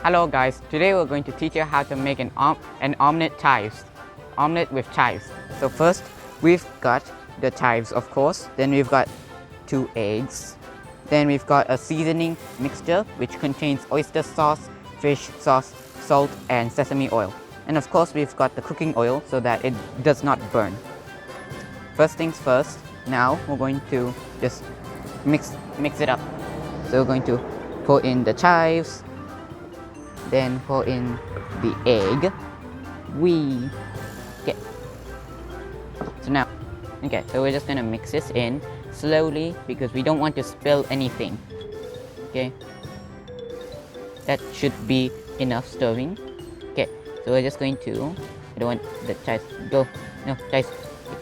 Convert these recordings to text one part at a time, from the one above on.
Hello guys, today we're going to teach you how to make an omelette chives. Omelette with chives. So first, we've got the chives of course, then we've got 2 eggs, then we've got a seasoning mixture which contains oyster sauce, fish sauce, salt and sesame oil. And of course we've got the cooking oil so that it does not burn. First things first, now we're going to just mix it up. So we're going to put in the chives, then pour in the egg. So we're just gonna mix this in slowly because we don't want to spill anything. Okay, that should be enough stirring. Okay, so we're just going to, I don't want the chives, chives,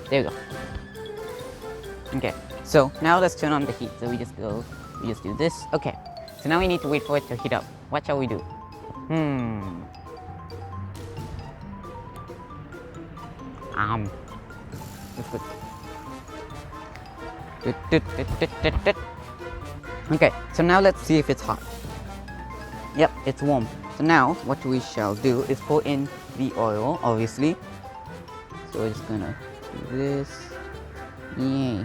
there we go. Okay, so now let's turn on the heat. So we just do this. Okay, so now we need to wait for it to heat up. What shall we do? That's good. Okay, so now let's see if it's hot. Yep, it's warm. So now what we shall do is pour in the oil, obviously. So we're just gonna do this. Yay.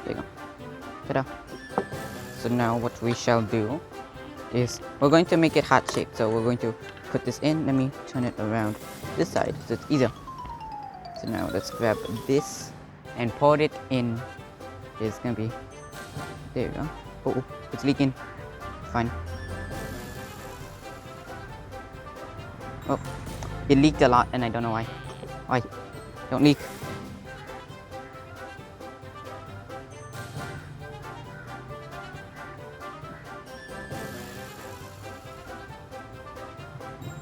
There you go. Ta-da. So now what we shall do is we're going to make it heart shaped. So we're going to put this in. Let me turn it around this side so it's easier. So now let's grab this and pour it in. It's gonna be, there you go. Oh, it's leaking. Fine. Oh, it leaked a lot and I don't know why. Why? Don't leak.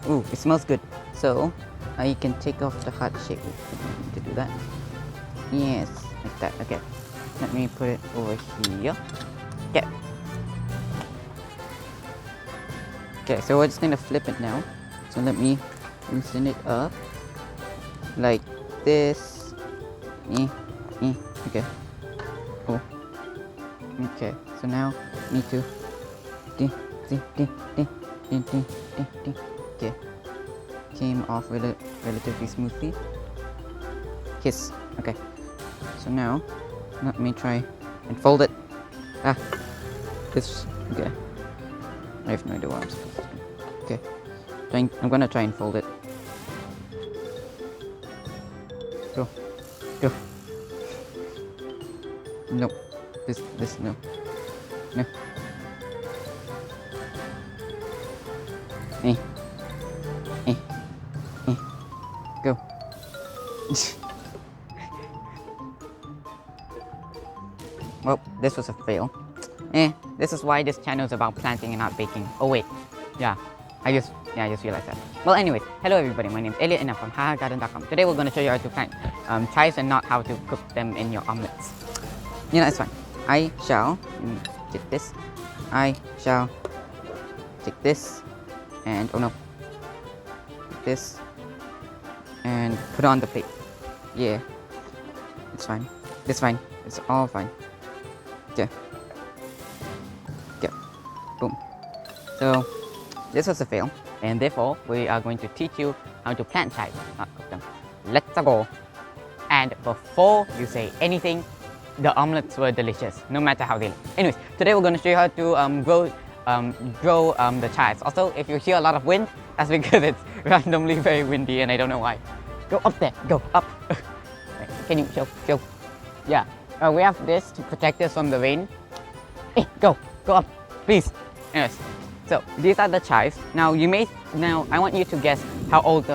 Ooh, it smells good. So I can take off the heart shape to do that. Yes, like that. Okay, let me put it over here. Okay. Okay, so we're just gonna flip it now. So let me loosen it up like this. Okay. Oh. Okay. So now need to. Okay. Came off relatively smoothly. Kiss. Okay. So now let me try and fold it. This. Okay. I have no idea what I'm supposed to do. Okay. I'm gonna try and fold it. Go. Go. No. This, no. No. Go. Well, this was a fail. This is why this channel is about planting and not baking. Oh wait, I just realized that. Well anyways, hello everybody, my name is Elliot and I'm from hahagarden.com. Today we're going to show you how to plant chives and not how to cook them in your omelets. It's fine. I shall take this. I shall take this and, oh no, take this and put it on the plate. Yeah, it's fine. It's fine. It's all fine. Okay. Okay. Boom. So this was a fail, and therefore we are going to teach you how to plant chives, not cook them. Let's go. And before you say anything, the omelets were delicious, no matter how they look. Anyways, today we're going to show you how to grow the chives. Also, if you hear a lot of wind, that's because it's randomly very windy, and I don't know why. Go up there. Go up. Can you show? Yeah. We have this to protect us from the rain. Hey, go up, please. Anyways, so these are the chives. Now I want you to guess how old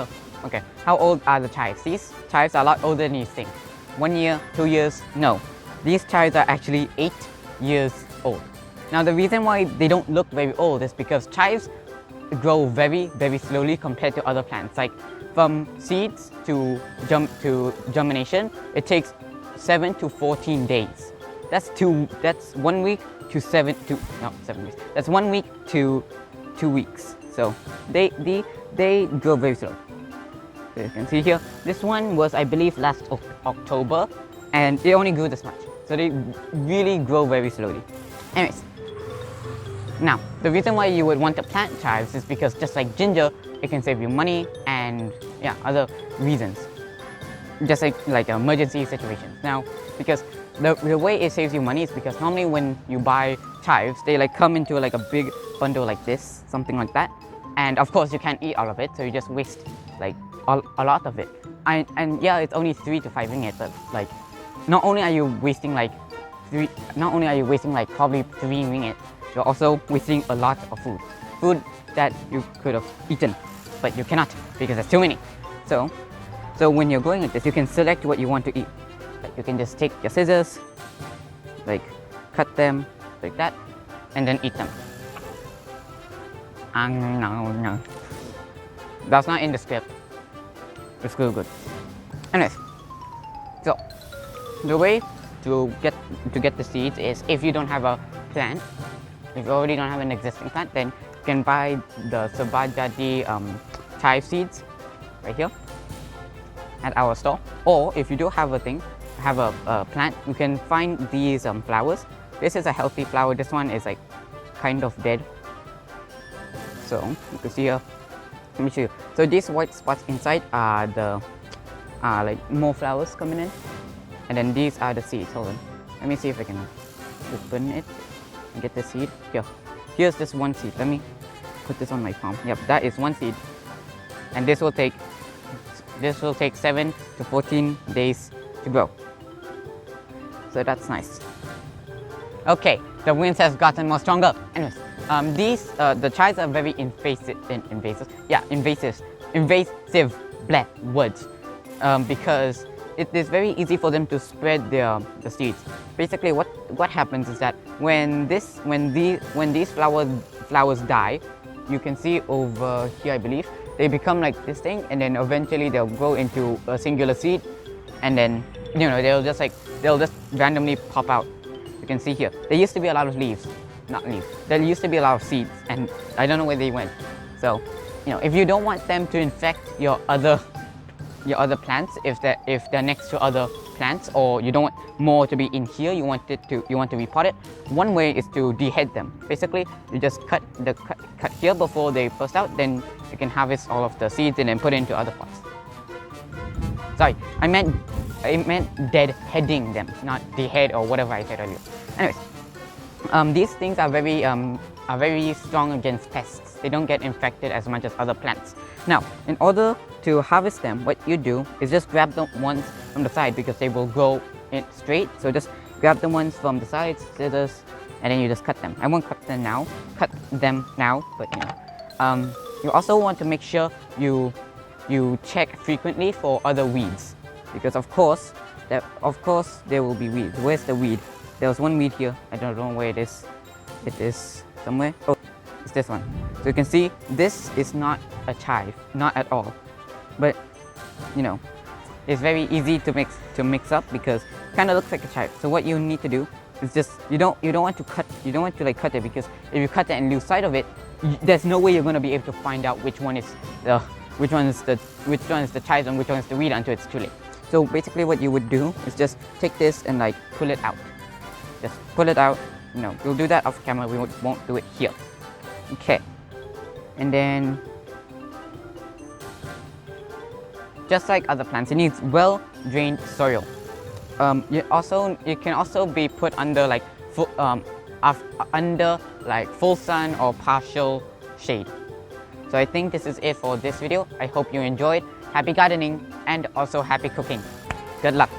are the chives? These chives are a lot older than you think. 1 year, 2 years? No. These chives are actually 8 years old. Now the reason why they don't look very old is because chives grow very, very slowly compared to other plants. Like from seeds to germination, it takes 7 to 14 days. That's 1 week to 7 weeks. That's 1 week to 2 weeks. So they grow very slow. So you can see here, this one was, I believe, last October, and they only grew this much. So they really grow very slowly. Anyways, Now, the reason why you would want to plant chives is because just like ginger, it can save you money and yeah, other reasons. Just like emergency situations. Now, because the way it saves you money is because normally when you buy chives, they like come into like a big bundle like this, something like that. And of course you can't eat all of it, so you just waste like a lot of it. And yeah, it's only 3 to 5 ringgit, but like not only are you wasting like probably 3 ringgit, you're also wasting a lot of food that you could have eaten, but you cannot because there's too many. So when you're going with this, you can select what you want to eat. Like you can just take your scissors, like cut them like that, and then eat them. No. That's not in the script. It's really good. Anyways, so the way to get the seeds is if you don't have a plant, if you already don't have an existing plant, then you can buy the Sabajadi chive seeds right here at our store. Or if you do have a plant, you can find these flowers. This is a healthy flower. This one is like kind of dead. So you can see here. Let me show you. So these white spots inside are the like more flowers coming in, and then these are the seeds. Hold on. Let me see if I can open it and get the seed. Here. Here's this one seed. Let me put this on my palm. Yep, that is one seed, and this will take 7 to 14 days to grow. So that's nice. Okay, the winds has gotten more stronger. Anyways, the chives are very invasive black woods because it is very easy for them to spread the seeds. Basically, what happens is that when these flowers die, you can see over here, I believe, they become like this thing, and then eventually they'll grow into a singular seed, and then they'll just randomly pop out. You can see here, there used to be a lot of leaves. Not leaves. There used to be a lot of seeds, and I don't know where they went. So, if you don't want them to infect your other plants, if they're next to other plants, or you don't want more to be in here, you want to repot it. One way is to dehead them. Basically, you just cut here before they burst out. Then you can harvest all of the seeds and then put it into other pots. Sorry, I meant deadheading them, not dehead or whatever I said earlier. Anyways, these things are very strong against pests. They don't get infected as much as other plants. Now, in order to harvest them, what you do is just grab the ones from the side because they will grow in straight. So just grab the ones from the sides, scissors, and then you just cut them. I won't cut them now, but you also want to make sure you check frequently for other weeds, because of course there will be weeds. Where's the weed? There was one weed here. I don't know where it is. It is somewhere. Oh, it's this one. So you can see this is not a chive, not at all. But it's very easy to mix up because it kind of looks like a chive. So what you need to do is just you don't want to cut it, because if you cut it and lose sight of it, there's no way you're going to be able to find out which one is the chives and which one is the weed until it's too late. So basically, what you would do is just take this and like pull it out. Just pull it out. We'll do that off camera. We won't do it here. Okay, and then just like other plants, it needs well-drained soil. You can also be put under like full sun or partial shade. So I think this is it for this video. I hope you enjoyed. Happy gardening and also happy cooking. Good luck.